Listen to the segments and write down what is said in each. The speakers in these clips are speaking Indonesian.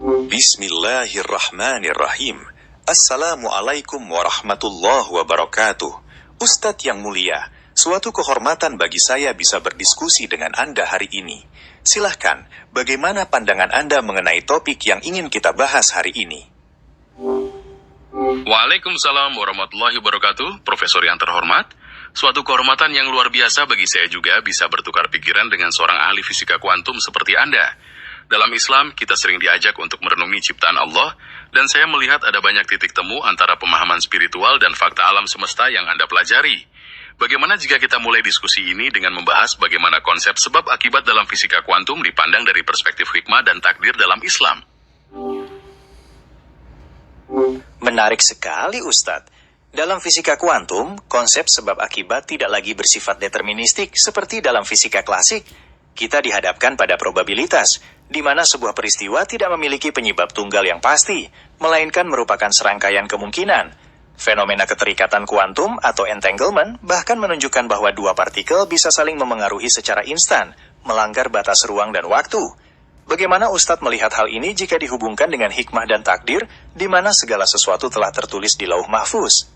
Bismillahirrahmanirrahim. Assalamualaikum warahmatullahi wabarakatuh. Ustadz yang mulia, suatu kehormatan bagi saya bisa berdiskusi dengan Anda hari ini. Silahkan, bagaimana pandangan Anda mengenai topik yang ingin kita bahas hari ini? Waalaikumsalam warahmatullahi wabarakatuh, Profesor yang terhormat. Suatu kehormatan yang luar biasa bagi saya juga bisa bertukar pikiran dengan seorang ahli fisika kuantum seperti Anda. Dalam Islam, kita sering diajak untuk merenungi ciptaan Allah, dan saya melihat ada banyak titik temu antara pemahaman spiritual dan fakta alam semesta yang Anda pelajari. Bagaimana jika kita mulai diskusi ini dengan membahas bagaimana konsep sebab akibat dalam fisika kuantum dipandang dari perspektif hikmah dan takdir dalam Islam? Menarik sekali, Ustadz. Dalam fisika kuantum, konsep sebab akibat tidak lagi bersifat deterministik seperti dalam fisika klasik. Kita dihadapkan pada probabilitas, di mana sebuah peristiwa tidak memiliki penyebab tunggal yang pasti, melainkan merupakan serangkaian kemungkinan. Fenomena keterikatan kuantum atau entanglement bahkan menunjukkan bahwa dua partikel bisa saling memengaruhi secara instan, melanggar batas ruang dan waktu. Bagaimana Ustadz melihat hal ini jika dihubungkan dengan hikmah dan takdir, di mana segala sesuatu telah tertulis di Lauh Mahfuz?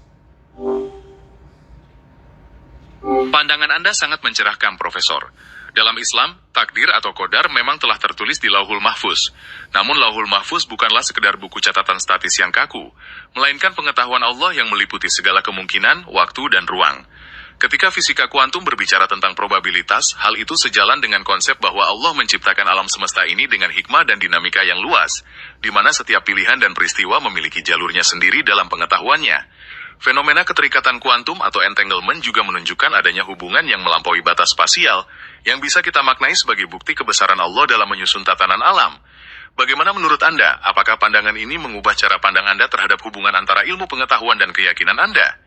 Pandangan Anda sangat mencerahkan, Profesor. Dalam Islam, takdir atau qadar memang telah tertulis di Lauhul Mahfuz. Namun Lauhul Mahfuz bukanlah sekedar buku catatan statis yang kaku, melainkan pengetahuan Allah yang meliputi segala kemungkinan, waktu, dan ruang. Ketika fisika kuantum berbicara tentang probabilitas, hal itu sejalan dengan konsep bahwa Allah menciptakan alam semesta ini dengan hikmah dan dinamika yang luas, di mana setiap pilihan dan peristiwa memiliki jalurnya sendiri dalam pengetahuannya. Fenomena keterikatan kuantum atau entanglement juga menunjukkan adanya hubungan yang melampaui batas spasial, yang bisa kita maknai sebagai bukti kebesaran Allah dalam menyusun tatanan alam. Bagaimana menurut Anda? Apakah pandangan ini mengubah cara pandang Anda terhadap hubungan antara ilmu pengetahuan dan keyakinan Anda?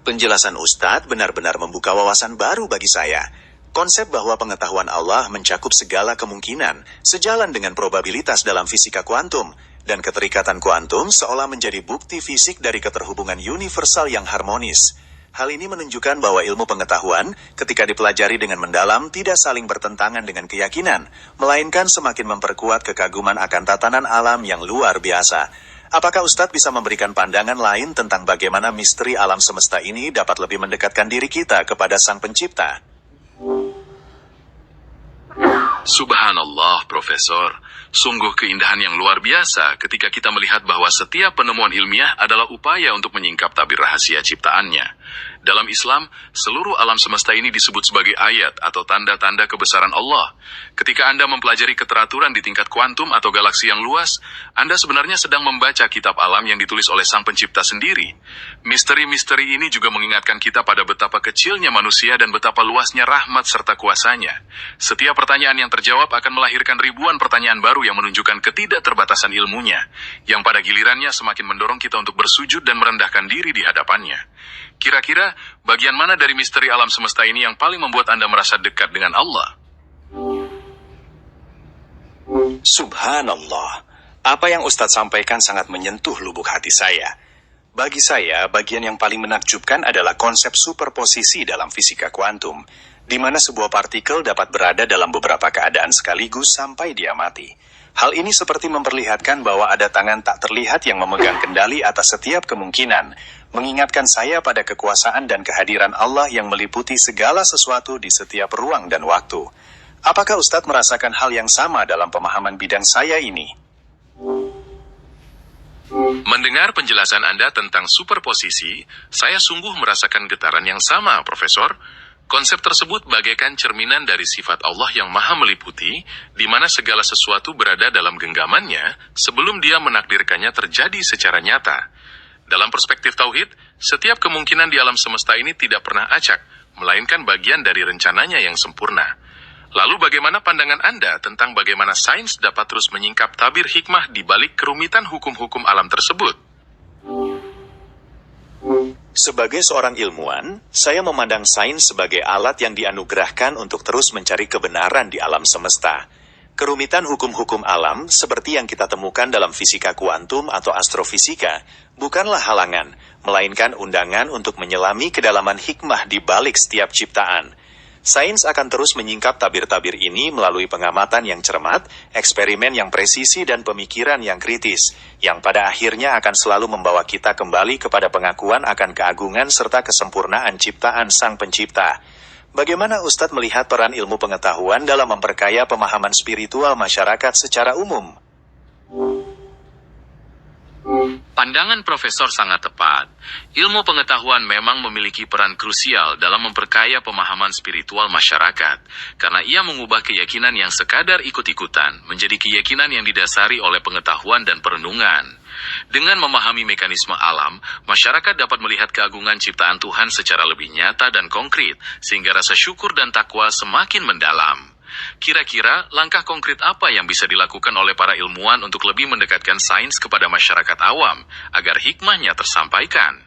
Penjelasan Ustadz benar-benar membuka wawasan baru bagi saya. Konsep bahwa pengetahuan Allah mencakup segala kemungkinan, sejalan dengan probabilitas dalam fisika kuantum, dan keterikatan kuantum seolah menjadi bukti fisik dari keterhubungan universal yang harmonis. Hal ini menunjukkan bahwa ilmu pengetahuan, ketika dipelajari dengan mendalam, tidak saling bertentangan dengan keyakinan, melainkan semakin memperkuat kekaguman akan tatanan alam yang luar biasa. Apakah Ustadz bisa memberikan pandangan lain tentang bagaimana misteri alam semesta ini dapat lebih mendekatkan diri kita kepada Sang Pencipta? Subhanallah, Profesor. Sungguh keindahan yang luar biasa ketika kita melihat bahwa setiap penemuan ilmiah adalah upaya untuk menyingkap tabir rahasia ciptaannya. Dalam Islam, seluruh alam semesta ini disebut sebagai ayat atau tanda-tanda kebesaran Allah. Ketika Anda mempelajari keteraturan di tingkat kuantum atau galaksi yang luas, Anda sebenarnya sedang membaca kitab alam yang ditulis oleh Sang Pencipta sendiri. Misteri-misteri ini juga mengingatkan kita pada betapa kecilnya manusia dan betapa luasnya rahmat serta kuasanya. Setiap pertanyaan yang terjawab akan melahirkan ribuan pertanyaan baru yang menunjukkan ketidakterbatasan ilmunya, yang pada gilirannya semakin mendorong kita untuk bersujud dan merendahkan diri di hadapannya. Kira-kira, bagian mana dari misteri alam semesta ini yang paling membuat Anda merasa dekat dengan Allah? Subhanallah, apa yang Ustadz sampaikan sangat menyentuh lubuk hati saya. Bagi saya, bagian yang paling menakjubkan adalah konsep superposisi dalam fisika kuantum, di mana sebuah partikel dapat berada dalam beberapa keadaan sekaligus sampai dia mati. Hal ini seperti memperlihatkan bahwa ada tangan tak terlihat yang memegang kendali atas setiap kemungkinan, mengingatkan saya pada kekuasaan dan kehadiran Allah yang meliputi segala sesuatu di setiap ruang dan waktu. Apakah Ustadz merasakan hal yang sama dalam pemahaman bidang saya ini? Mendengar penjelasan Anda tentang superposisi, saya sungguh merasakan getaran yang sama, Profesor. Konsep tersebut bagaikan cerminan dari sifat Allah yang maha meliputi, di mana segala sesuatu berada dalam genggamannya sebelum dia menakdirkannya terjadi secara nyata. Dalam perspektif tauhid, setiap kemungkinan di alam semesta ini tidak pernah acak, melainkan bagian dari rencananya yang sempurna. Lalu bagaimana pandangan Anda tentang bagaimana sains dapat terus menyingkap tabir hikmah di balik kerumitan hukum-hukum alam tersebut? Sebagai seorang ilmuwan, saya memandang sains sebagai alat yang dianugerahkan untuk terus mencari kebenaran di alam semesta. Kerumitan hukum-hukum alam, seperti yang kita temukan dalam fisika kuantum atau astrofisika, bukanlah halangan, melainkan undangan untuk menyelami kedalaman hikmah di balik setiap ciptaan. Sains akan terus menyingkap tabir-tabir ini melalui pengamatan yang cermat, eksperimen yang presisi, dan pemikiran yang kritis, yang pada akhirnya akan selalu membawa kita kembali kepada pengakuan akan keagungan serta kesempurnaan ciptaan Sang Pencipta. Bagaimana Ustadz melihat peran ilmu pengetahuan dalam memperkaya pemahaman spiritual masyarakat secara umum? Pandangan Profesor sangat tepat. Ilmu pengetahuan memang memiliki peran krusial dalam memperkaya pemahaman spiritual masyarakat, karena ia mengubah keyakinan yang sekadar ikut-ikutan menjadi keyakinan yang didasari oleh pengetahuan dan perenungan. Dengan memahami mekanisme alam, masyarakat dapat melihat keagungan ciptaan Tuhan secara lebih nyata dan konkret, sehingga rasa syukur dan takwa semakin mendalam. Kira-kira langkah konkret apa yang bisa dilakukan oleh para ilmuwan untuk lebih mendekatkan sains kepada masyarakat awam agar hikmahnya tersampaikan?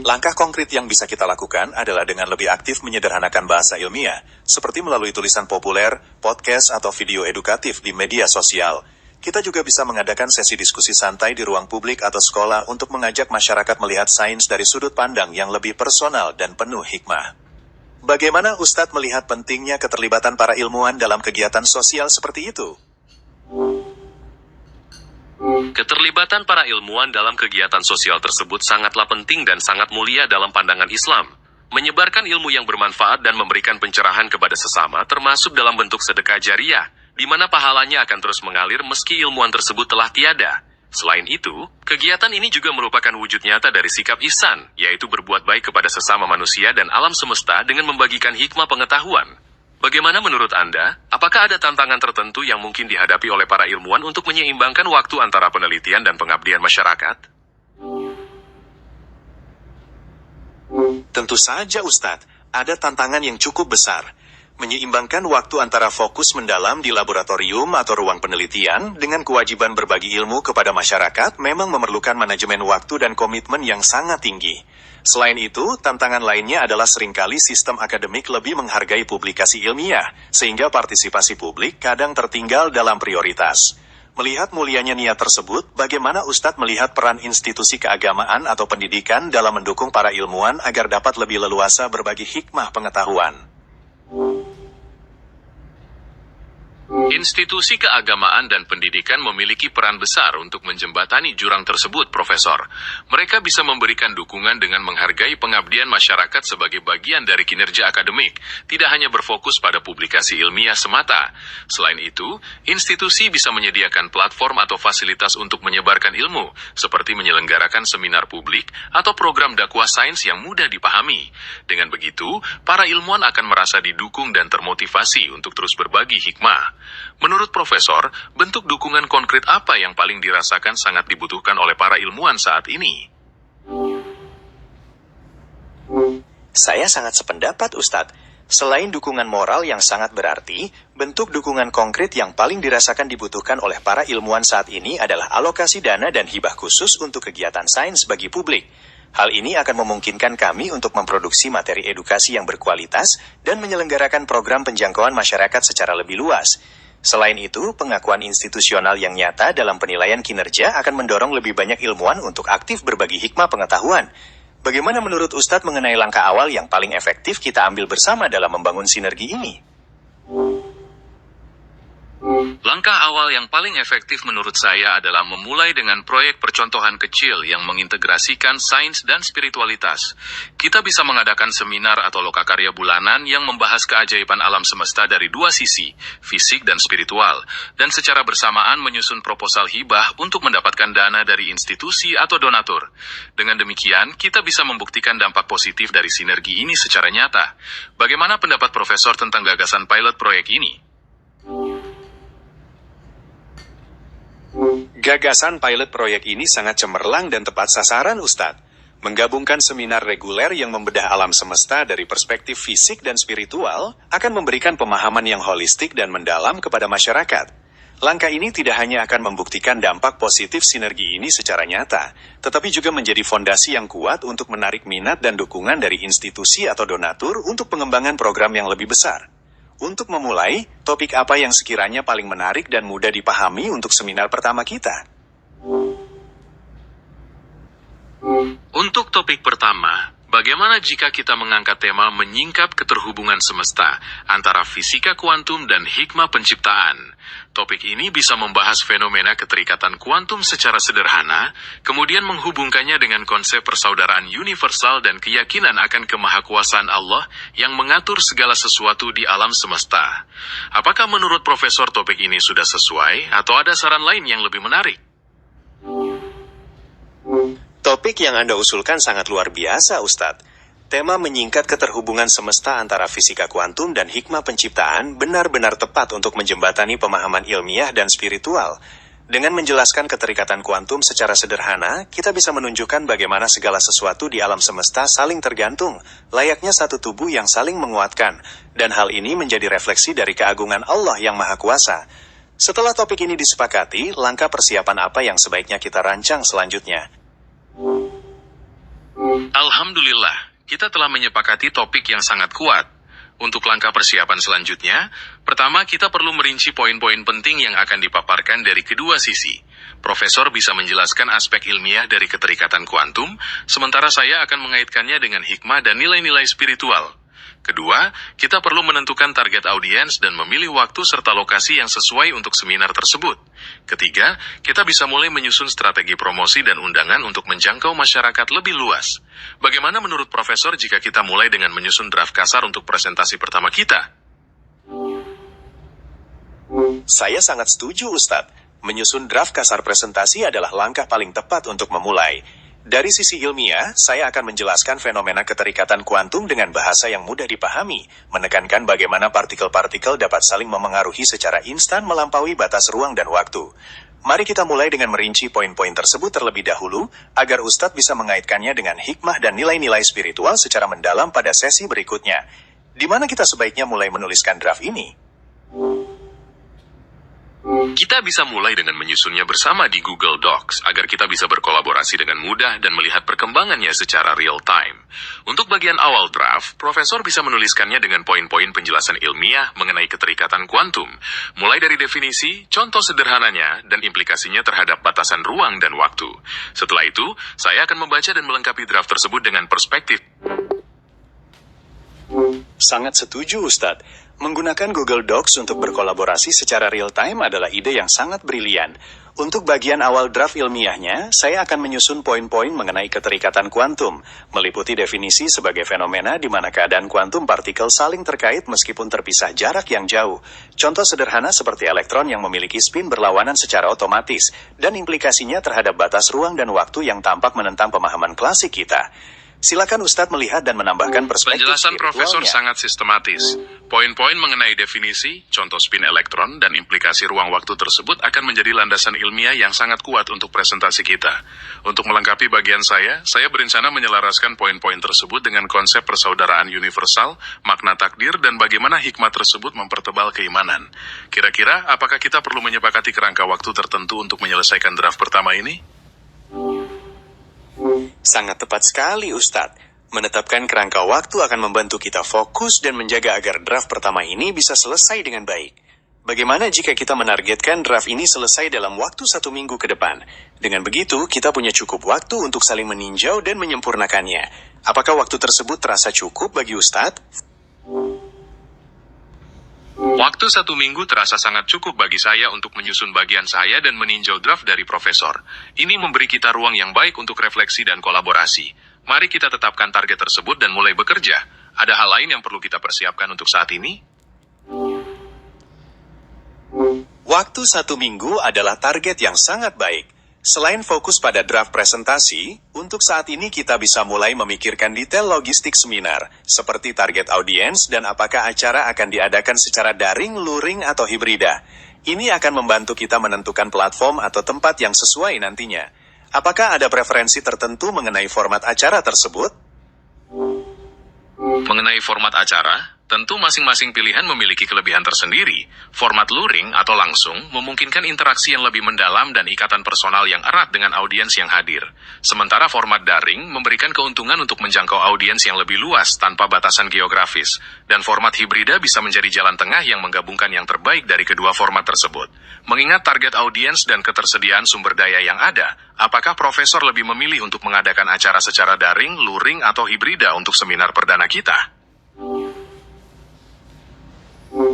Langkah konkret yang bisa kita lakukan adalah dengan lebih aktif menyederhanakan bahasa ilmiah, seperti melalui tulisan populer, podcast, atau video edukatif di media sosial. Kita juga bisa mengadakan sesi diskusi santai di ruang publik atau sekolah untuk mengajak masyarakat melihat sains dari sudut pandang yang lebih personal dan penuh hikmah. Bagaimana Ustadz melihat pentingnya keterlibatan para ilmuwan dalam kegiatan sosial seperti itu? Keterlibatan para ilmuwan dalam kegiatan sosial tersebut sangatlah penting dan sangat mulia dalam pandangan Islam. Menyebarkan ilmu yang bermanfaat dan memberikan pencerahan kepada sesama termasuk dalam bentuk sedekah jariah, di mana pahalanya akan terus mengalir meski ilmuwan tersebut telah tiada. Selain itu, kegiatan ini juga merupakan wujud nyata dari sikap ihsan, yaitu berbuat baik kepada sesama manusia dan alam semesta dengan membagikan hikmah pengetahuan. Bagaimana menurut Anda? Apakah ada tantangan tertentu yang mungkin dihadapi oleh para ilmuwan untuk menyeimbangkan waktu antara penelitian dan pengabdian masyarakat? Tentu saja Ustadz, ada tantangan yang cukup besar. Menyeimbangkan waktu antara fokus mendalam di laboratorium atau ruang penelitian dengan kewajiban berbagi ilmu kepada masyarakat memang memerlukan manajemen waktu dan komitmen yang sangat tinggi. Selain itu, tantangan lainnya adalah seringkali sistem akademik lebih menghargai publikasi ilmiah, sehingga partisipasi publik kadang tertinggal dalam prioritas. Melihat mulianya niat tersebut, bagaimana Ustadz melihat peran institusi keagamaan atau pendidikan dalam mendukung para ilmuwan agar dapat lebih leluasa berbagi hikmah pengetahuan? Institusi keagamaan dan pendidikan memiliki peran besar untuk menjembatani jurang tersebut, Profesor. Mereka bisa memberikan dukungan dengan menghargai pengabdian masyarakat sebagai bagian dari kinerja akademik, tidak hanya berfokus pada publikasi ilmiah semata. Selain itu, institusi bisa menyediakan platform atau fasilitas untuk menyebarkan ilmu, seperti menyelenggarakan seminar publik atau program dakwah sains yang mudah dipahami. Dengan begitu, para ilmuwan akan merasa didukung dan termotivasi untuk terus berbagi hikmah. Menurut Profesor, bentuk dukungan konkret apa yang paling dirasakan sangat dibutuhkan oleh para ilmuwan saat ini? Saya sangat sependapat, Ustadz. Selain dukungan moral yang sangat berarti, bentuk dukungan konkret yang paling dirasakan dibutuhkan oleh para ilmuwan saat ini adalah alokasi dana dan hibah khusus untuk kegiatan sains bagi publik. Hal ini akan memungkinkan kami untuk memproduksi materi edukasi yang berkualitas dan menyelenggarakan program penjangkauan masyarakat secara lebih luas. Selain itu, pengakuan institusional yang nyata dalam penilaian kinerja akan mendorong lebih banyak ilmuwan untuk aktif berbagi hikmah pengetahuan. Bagaimana menurut Ustadz mengenai langkah awal yang paling efektif kita ambil bersama dalam membangun sinergi ini? Langkah awal yang paling efektif menurut saya adalah memulai dengan proyek percontohan kecil yang mengintegrasikan sains dan spiritualitas. Kita bisa mengadakan seminar atau lokakarya bulanan yang membahas keajaiban alam semesta dari dua sisi, fisik dan spiritual, dan secara bersamaan menyusun proposal hibah untuk mendapatkan dana dari institusi atau donatur. Dengan demikian, kita bisa membuktikan dampak positif dari sinergi ini secara nyata. Bagaimana pendapat Profesor tentang gagasan pilot proyek ini? Gagasan pilot proyek ini sangat cemerlang dan tepat sasaran, Ustadz. Menggabungkan seminar reguler yang membedah alam semesta dari perspektif fisik dan spiritual akan memberikan pemahaman yang holistik dan mendalam kepada masyarakat. Langkah ini tidak hanya akan membuktikan dampak positif sinergi ini secara nyata, tetapi juga menjadi fondasi yang kuat untuk menarik minat dan dukungan dari institusi atau donatur untuk pengembangan program yang lebih besar. Untuk memulai, topik apa yang sekiranya paling menarik dan mudah dipahami untuk seminar pertama kita? Untuk topik pertama, Bagaimana jika kita mengangkat tema menyingkap keterhubungan semesta antara fisika kuantum dan hikmah penciptaan? Topik ini bisa membahas fenomena keterikatan kuantum secara sederhana, kemudian menghubungkannya dengan konsep persaudaraan universal dan keyakinan akan kemahakuasaan Allah yang mengatur segala sesuatu di alam semesta. Apakah menurut Profesor topik ini sudah sesuai atau ada saran lain yang lebih menarik? Topik yang Anda usulkan sangat luar biasa, Ustadz. Tema menyingkat keterhubungan semesta antara fisika kuantum dan hikmah penciptaan benar-benar tepat untuk menjembatani pemahaman ilmiah dan spiritual. Dengan menjelaskan keterikatan kuantum secara sederhana, kita bisa menunjukkan bagaimana segala sesuatu di alam semesta saling tergantung, layaknya satu tubuh yang saling menguatkan, dan hal ini menjadi refleksi dari keagungan Allah yang Maha Kuasa. Setelah topik ini disepakati, langkah persiapan apa yang sebaiknya kita rancang selanjutnya? Alhamdulillah, kita telah menyepakati topik yang sangat kuat. Untuk langkah persiapan selanjutnya, pertama kita perlu merinci poin-poin penting yang akan dipaparkan dari kedua sisi. Profesor bisa menjelaskan aspek ilmiah dari keterikatan kuantum, sementara saya akan mengaitkannya dengan hikmah dan nilai-nilai spiritual. Kedua, kita perlu menentukan target audiens dan memilih waktu serta lokasi yang sesuai untuk seminar tersebut. Ketiga, kita bisa mulai menyusun strategi promosi dan undangan untuk menjangkau masyarakat lebih luas. Bagaimana menurut Profesor jika kita mulai dengan menyusun draft kasar untuk presentasi pertama kita? Saya sangat setuju, Ustadz. Menyusun draft kasar presentasi adalah langkah paling tepat untuk memulai. Dari sisi ilmiah, saya akan menjelaskan fenomena keterikatan kuantum dengan bahasa yang mudah dipahami, menekankan bagaimana partikel-partikel dapat saling memengaruhi secara instan melampaui batas ruang dan waktu. Mari kita mulai dengan merinci poin-poin tersebut terlebih dahulu, agar Ustadz bisa mengaitkannya dengan hikmah dan nilai-nilai spiritual secara mendalam pada sesi berikutnya. Di mana kita sebaiknya mulai menuliskan draft ini? Kita bisa mulai dengan menyusunnya bersama di Google Docs, agar kita bisa berkolaborasi dengan mudah dan melihat perkembangannya secara real time. Untuk bagian awal draft, Profesor bisa menuliskannya dengan poin-poin penjelasan ilmiah mengenai keterikatan kuantum, mulai dari definisi, contoh sederhananya, dan implikasinya terhadap batasan ruang dan waktu. Setelah itu, saya akan membaca dan melengkapi draft tersebut dengan perspektif. Sangat setuju, Ustadz. Menggunakan Google Docs untuk berkolaborasi secara real-time adalah ide yang sangat brilian. Untuk bagian awal draft ilmiahnya, saya akan menyusun poin-poin mengenai keterikatan kuantum, meliputi definisi sebagai fenomena di mana keadaan kuantum partikel saling terkait meskipun terpisah jarak yang jauh. Contoh sederhana seperti elektron yang memiliki spin berlawanan secara otomatis, dan implikasinya terhadap batas ruang dan waktu yang tampak menentang pemahaman klasik kita. Silakan Ustadz melihat dan menambahkan perspektif Penjelasan Profesor spiritualnya. sangat sistematis. Poin-poin mengenai definisi, contoh spin elektron, dan implikasi ruang waktu tersebut akan menjadi landasan ilmiah yang sangat kuat untuk presentasi kita. Untuk melengkapi bagian saya berencana menyelaraskan poin-poin tersebut dengan konsep persaudaraan universal, makna takdir, dan bagaimana hikmah tersebut mempertebal keimanan. Kira-kira, apakah kita perlu menyepakati kerangka waktu tertentu untuk menyelesaikan draft pertama ini? Sangat tepat sekali, Ustadz. Menetapkan kerangka waktu akan membantu kita fokus dan menjaga agar draft pertama ini bisa selesai dengan baik. Bagaimana jika kita menargetkan draft ini selesai dalam waktu 1 minggu ke depan? Dengan begitu, kita punya cukup waktu untuk saling meninjau dan menyempurnakannya. Apakah waktu tersebut terasa cukup bagi Ustadz? Waktu 1 minggu terasa sangat cukup bagi saya untuk menyusun bagian saya dan meninjau draft dari Profesor. Ini memberi kita ruang yang baik untuk refleksi dan kolaborasi. Mari kita tetapkan target tersebut dan mulai bekerja. Ada hal lain yang perlu kita persiapkan untuk saat ini? Waktu 1 minggu adalah target yang sangat baik. Selain fokus pada draft presentasi, untuk saat ini kita bisa mulai memikirkan detail logistik seminar, seperti target audiens dan apakah acara akan diadakan secara daring, luring, atau hibrida. Ini akan membantu kita menentukan platform atau tempat yang sesuai nantinya. Apakah ada preferensi tertentu mengenai format acara tersebut? Mengenai format acara, Tentu masing-masing pilihan memiliki kelebihan tersendiri. Format luring atau langsung memungkinkan interaksi yang lebih mendalam dan ikatan personal yang erat dengan audiens yang hadir. Sementara format daring memberikan keuntungan untuk menjangkau audiens yang lebih luas tanpa batasan geografis. Dan format hibrida bisa menjadi jalan tengah yang menggabungkan yang terbaik dari kedua format tersebut. Mengingat target audiens dan ketersediaan sumber daya yang ada, apakah Profesor lebih memilih untuk mengadakan acara secara daring, luring, atau hibrida untuk seminar perdana kita?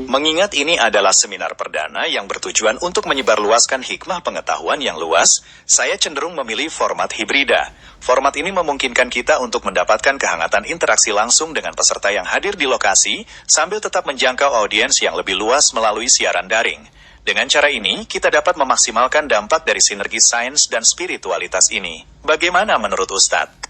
Mengingat ini adalah seminar perdana yang bertujuan untuk menyebarluaskan hikmah pengetahuan yang luas, saya cenderung memilih format hibrida. Format ini memungkinkan kita untuk mendapatkan kehangatan interaksi langsung dengan peserta yang hadir di lokasi, sambil tetap menjangkau audiens yang lebih luas melalui siaran daring. Dengan cara ini, kita dapat memaksimalkan dampak dari sinergi sains dan spiritualitas ini. Bagaimana menurut Ustadz?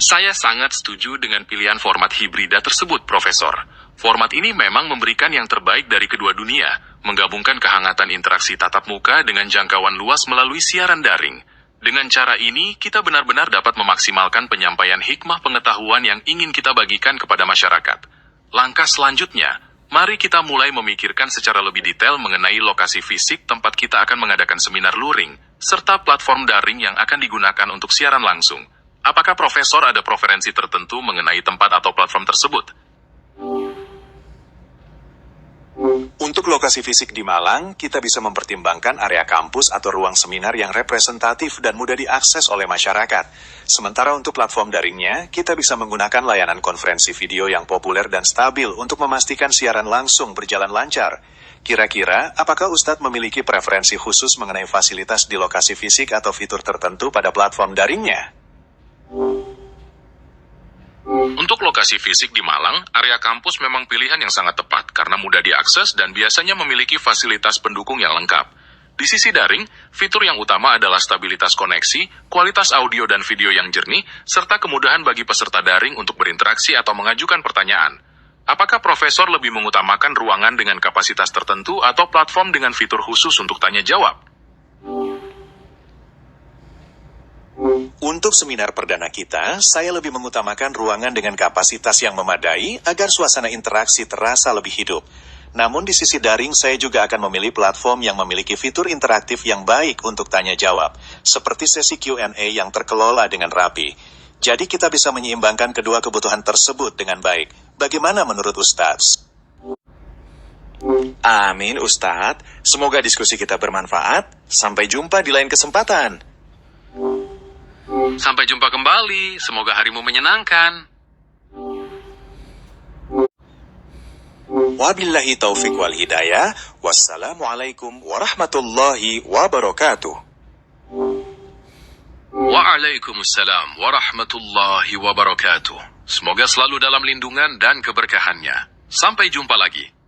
Saya sangat setuju dengan pilihan format hibrida tersebut, Profesor. Format ini memang memberikan yang terbaik dari kedua dunia, menggabungkan kehangatan interaksi tatap muka dengan jangkauan luas melalui siaran daring. Dengan cara ini, kita benar-benar dapat memaksimalkan penyampaian hikmah pengetahuan yang ingin kita bagikan kepada masyarakat. Langkah selanjutnya, mari kita mulai memikirkan secara lebih detail mengenai lokasi fisik tempat kita akan mengadakan seminar luring, serta platform daring yang akan digunakan untuk siaran langsung. Apakah Profesor ada preferensi tertentu mengenai tempat atau platform tersebut? Untuk lokasi fisik di Malang, kita bisa mempertimbangkan area kampus atau ruang seminar yang representatif dan mudah diakses oleh masyarakat. Sementara untuk platform daringnya, kita bisa menggunakan layanan konferensi video yang populer dan stabil untuk memastikan siaran langsung berjalan lancar. Kira-kira, apakah Ustadz memiliki preferensi khusus mengenai fasilitas di lokasi fisik atau fitur tertentu pada platform daringnya? Untuk lokasi fisik di Malang, area kampus memang pilihan yang sangat tepat karena mudah diakses dan biasanya memiliki fasilitas pendukung yang lengkap. Di sisi daring, fitur yang utama adalah stabilitas koneksi, kualitas audio dan video yang jernih, serta kemudahan bagi peserta daring untuk berinteraksi atau mengajukan pertanyaan. Apakah Profesor lebih mengutamakan ruangan dengan kapasitas tertentu atau platform dengan fitur khusus untuk tanya jawab? Untuk seminar perdana kita, saya lebih mengutamakan ruangan dengan kapasitas yang memadai agar suasana interaksi terasa lebih hidup. Namun di sisi daring, saya juga akan memilih platform yang memiliki fitur interaktif yang baik untuk tanya jawab, seperti sesi Q&A yang terkelola dengan rapi. Jadi kita bisa menyeimbangkan kedua kebutuhan tersebut dengan baik. Bagaimana menurut Ustadz? Amin Ustadz, semoga diskusi kita bermanfaat. Sampai jumpa di lain kesempatan. Sampai jumpa kembali, semoga harimu menyenangkan. Wabillahi taufiq wal hidayah. Wassalamualaikum warahmatullahi wabarakatuh. Waalaikumsalam warahmatullahi wabarakatuh. Semoga selalu dalam lindungan dan keberkahannya. Sampai jumpa lagi.